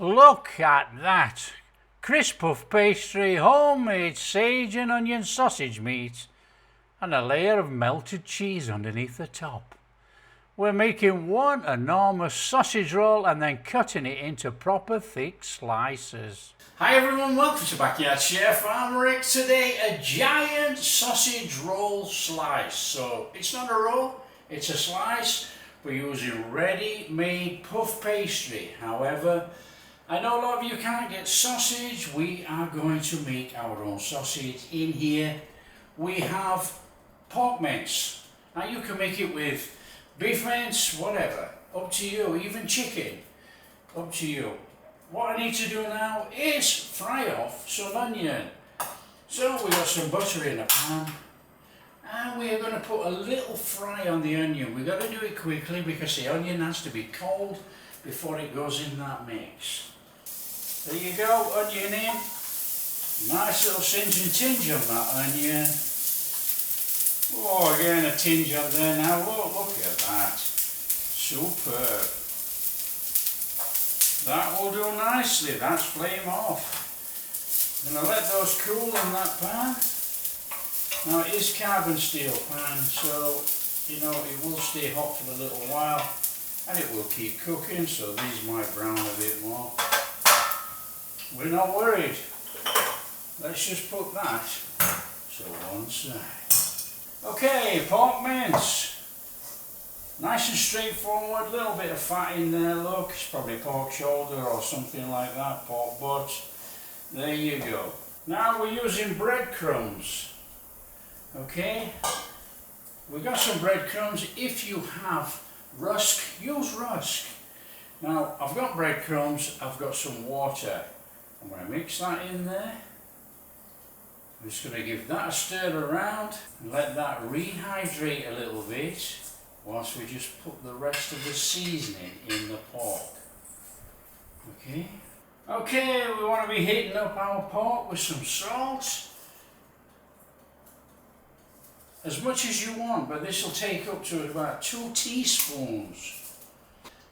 Look at that! Crisp puff pastry, homemade sage and onion sausage meat, and a layer of melted cheese underneath the top. We're making one enormous sausage roll and then cutting it into proper thick slices. Hi everyone, welcome to Backyard Chef. I'm Rick. Today a giant sausage roll slice. So it's not a roll, it's a slice. We're using ready-made puff pastry. However, I know a lot of you can't get sausage. We are going to make our own sausage. In here we have pork mince. Now you can make it with beef mince, whatever, up to you, even chicken, up to you. What I need to do now is fry off some onion. So we got some butter in a pan and we are going to put a little fry on the onion. We've got to do it quickly because the onion has to be cold before it goes in that mix. There you go, onion in. Nice little singe and tinge on that onion. Oh, again a tinge on there now. Look at that. Superb. That will do nicely. That's flame off. I'm going to let those cool in that pan. Now it is carbon steel pan, so you know it will stay hot for a little while and it will keep cooking, so these might brown a bit more. We're not worried. Let's just put that to one side. Okay, pork mince. Nice and straightforward, little bit of fat in there, look. It's probably pork shoulder or something like that, pork butt. There you go. Now we're using breadcrumbs. Okay, we got some breadcrumbs. If you have rusk, use rusk. Now I've got breadcrumbs, I've got some water. I'm going to mix that in there. I'm just going to give that a stir around and let that rehydrate a little bit whilst we just put the rest of the seasoning in the pork. Okay. Okay, we want to be heating up our pork with some salt. As much as you want, but this will take up to about 2 teaspoons.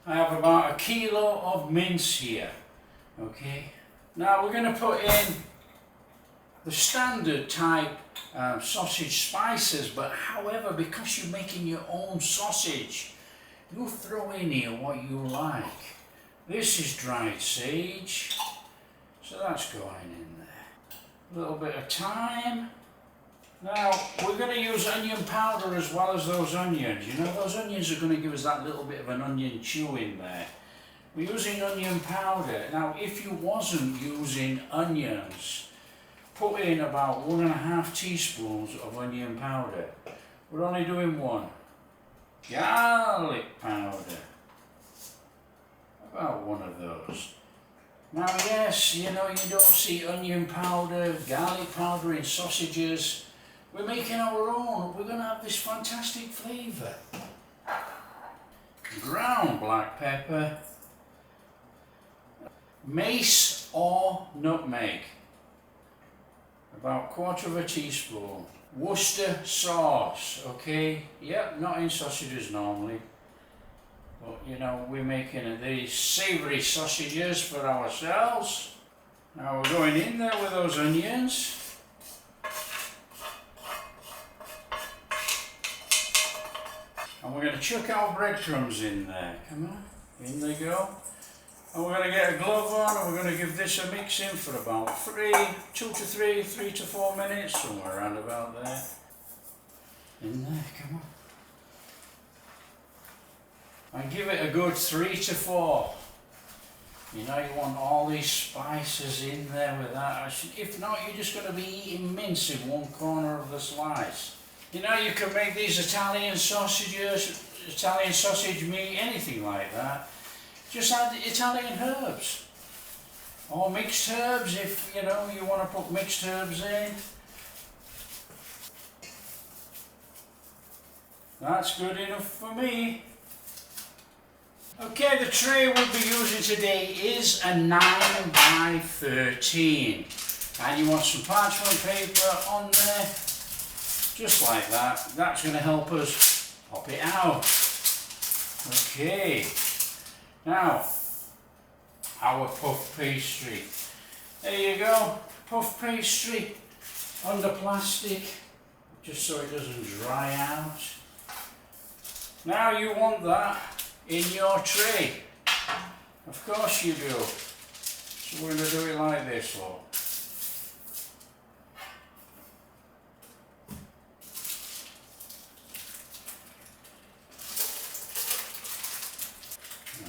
I have about 1 kilo of mince here. Okay. Now we're going to put in the standard type sausage spices, but however, because you're making your own sausage, you throw in here what you like. This is dried sage, so that's going in there. A little bit of thyme. Now we're going to use onion powder as well as those onions. You know, those onions are going to give us that little bit of an onion chew in there. We're using onion powder. Now if you wasn't using onions, put in about 1.5 teaspoons of onion powder. We're only doing 1. Garlic powder. About 1 of those. Now yes, you know, you don't see onion powder, garlic powder in sausages. We're making our own. We're going to have this fantastic flavour. Ground black pepper. Mace or nutmeg. About 1/4 teaspoon. Worcester sauce, okay? Yep, not in sausages normally. But you know, we're making these savoury sausages for ourselves. Now we're going in there with those onions. And we're going to chuck our breadcrumbs in there. Come on, in they go. And we're going to get a glove on and we're going to give this a mix in for about 3 to 4 minutes, somewhere around about there. In there, come on. And give it a good 3 to 4. You know, you want all these spices in there with that. If not, you're just going to be eating mince in one corner of the slice. You know, you can make these Italian sausages, Italian sausage meat, anything like that. Just add Italian herbs or mixed herbs if you know you want to put mixed herbs in. That's good enough for me. Okay, the tray we'll be using today is a 9 by 13 and you want some parchment paper on there, just like that. That's going to help us pop it out. Okay. Now, our puff pastry. There you go, puff pastry under plastic, just so it doesn't dry out. Now you want that in your tray. Of course you do. So we're going to do it like this, look.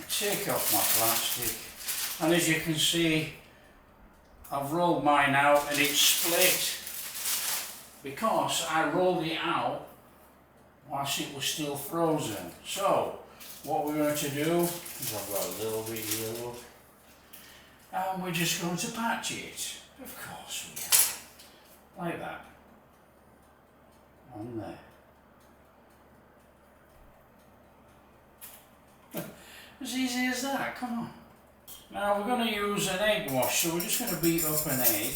Take off my plastic, and as you can see, I've rolled mine out and it's split because I rolled it out whilst it was still frozen. So what we're going to do is, I've got a little bit here, look, and we're just going to patch it. Of course we are, like that, on there. As easy as that, come on. Now we're going to use an egg wash, so we're just going to beat up an egg.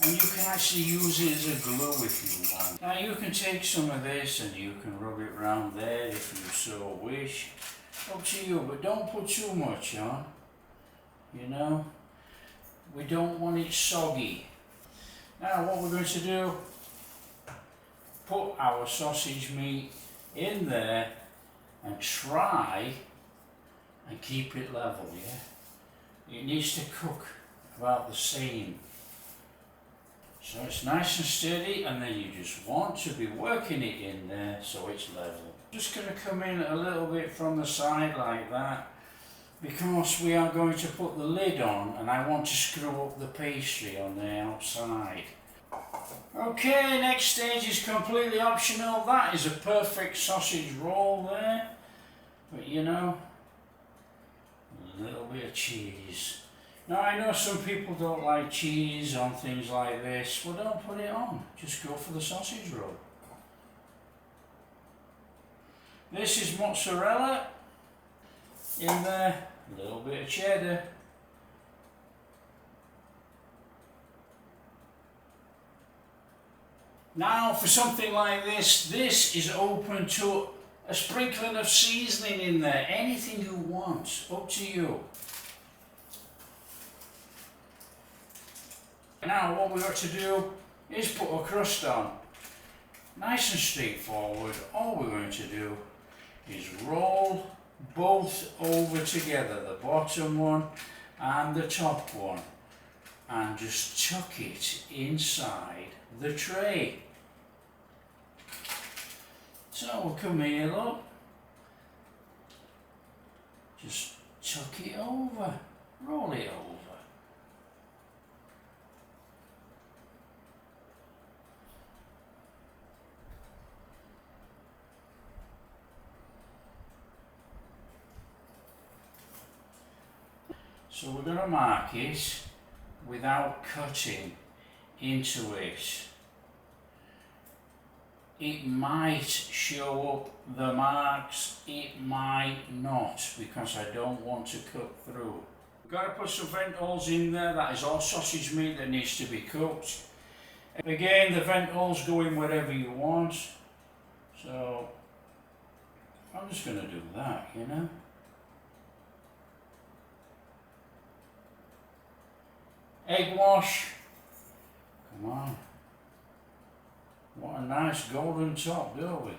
And you can actually use it as a glue if you want. Now you can take some of this and you can rub it around there if you so wish. Up to you, but don't put too much on. You know, we don't want it soggy. Now what we're going to do, put our sausage meat in there and try and keep it level, yeah? It needs to cook about the same. So it's nice and steady, and then you just want to be working it in there so it's level. Just going to come in a little bit from the side like that, because we are going to put the lid on and I want to screw up the pastry on the outside. Okay, next stage is completely optional. That is a perfect sausage roll there. But you know, a little bit of cheese. Now I know some people don't like cheese on things like this. Well, don't put it on. Just go for the sausage roll. This is mozzarella. In there, a little bit of cheddar. Now for something like this is open to a sprinkling of seasoning in there. Anything you want, up to you. Now what we've got to do is put a crust on. Nice and straightforward. All we're going to do is roll both over together, the bottom one and the top one, and just tuck it inside the tray. So we'll come here, look, just tuck it over, roll it over. So we're going to mark it without cutting into it. It might show up the marks, it might not, because I don't want to cut through. We've got to put some vent holes in there. That is all sausage meat that needs to be cooked. Again, the vent holes go in wherever you want. So I'm just going to do that, you know. Egg wash. Come on. What a nice golden top, don't we?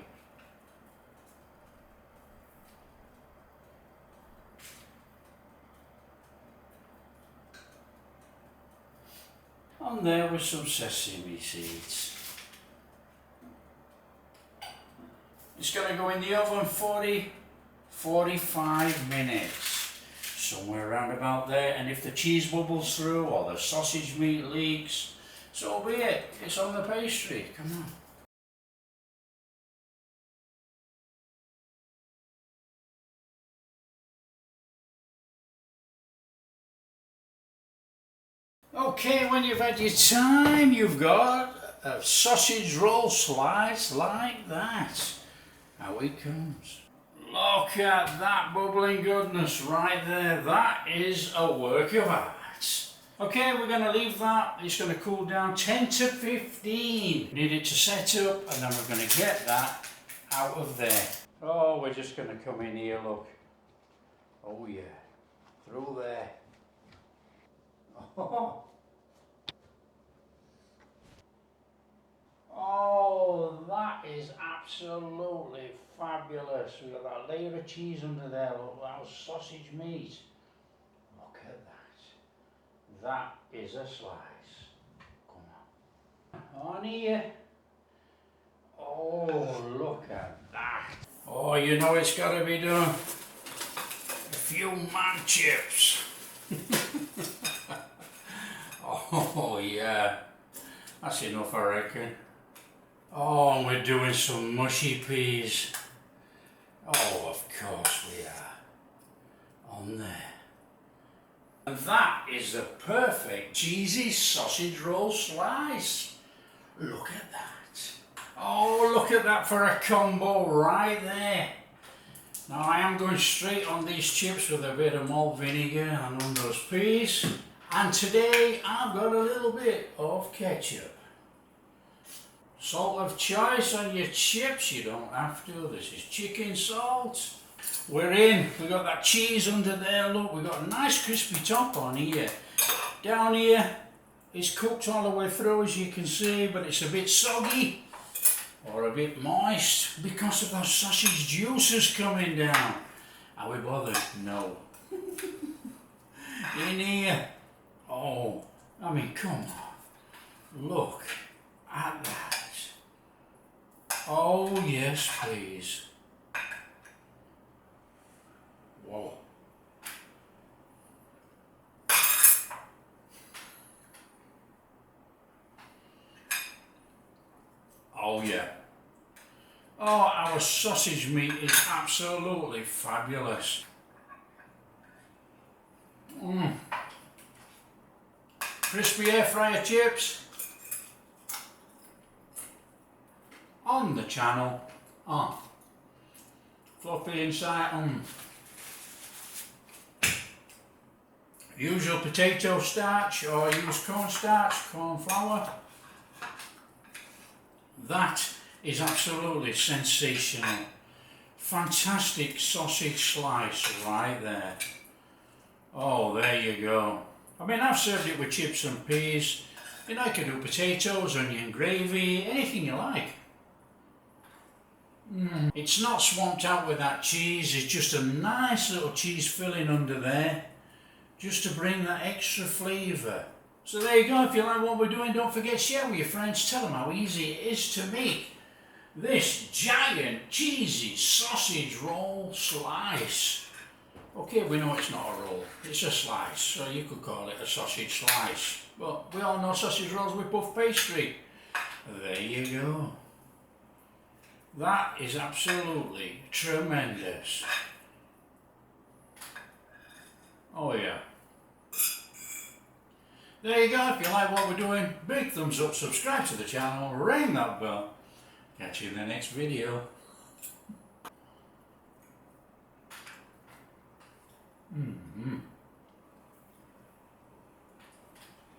And there with some sesame seeds. It's going to go in the oven 45 minutes. Somewhere around about there, and if the cheese bubbles through or the sausage meat leaks, so be it. It's on the pastry. Come on. Okay, when you've had your time, you've got a sausage roll slice like that. Out it comes. Look at that bubbling goodness right there. That is a work of art. Okay, we're going to leave that. It's going to cool down 10 to 15. Need it to set up, and then we're going to get that out of there. Oh, we're just going to come in here, look. Oh yeah. through there. Oh, oh, that is absolutely fabulous. We've got that layer of cheese under there. Look, that was sausage meat. Look at that. That is a slice. Come on. On here. Oh, look at that. Oh, you know it's got to be done. A few man chips. Oh, yeah. That's enough, I reckon. Oh, and we're doing some mushy peas. Oh, of course we are. On there. And that is the perfect cheesy sausage roll slice. Look at that. Oh, look at that for a combo right there. Now I am going straight on these chips with a bit of malt vinegar and on those peas. And today I've got a little bit of ketchup. Salt of choice on your chips, you don't have to. This is chicken salt. We're in. We've got that cheese under there, look. We've got a nice crispy top on here. Down here, it's cooked all the way through, as you can see, but it's a bit soggy or a bit moist because of those sausage juices coming down. Are we bothered? No. In here. Oh, I mean, come on. Look at that. Oh, yes, please. Whoa. Oh, yeah. Oh, our sausage meat is absolutely fabulous. Crispy air fryer chips on the channel. Oh, fluffy inside. Usual potato starch or use cornstarch, corn flour. That is absolutely sensational. Fantastic sausage slice right there. Oh, there you go. I mean, I've served it with chips and peas. You know, I can do potatoes, onion gravy, anything you like. It's not swamped out with that cheese. It's just a nice little cheese filling under there, just to bring that extra flavour. So there you go. If you like what we're doing, don't forget to share with your friends. Tell them how easy it is to make this giant cheesy sausage roll slice. Okay, we know it's not a roll, it's a slice, so you could call it a sausage slice. But we all know sausage rolls with puff pastry. There you go. That is absolutely tremendous. Oh yeah. There you go. If you like what we're doing, big thumbs up, subscribe to the channel, ring that bell. Catch you in the next video. Mm-hmm.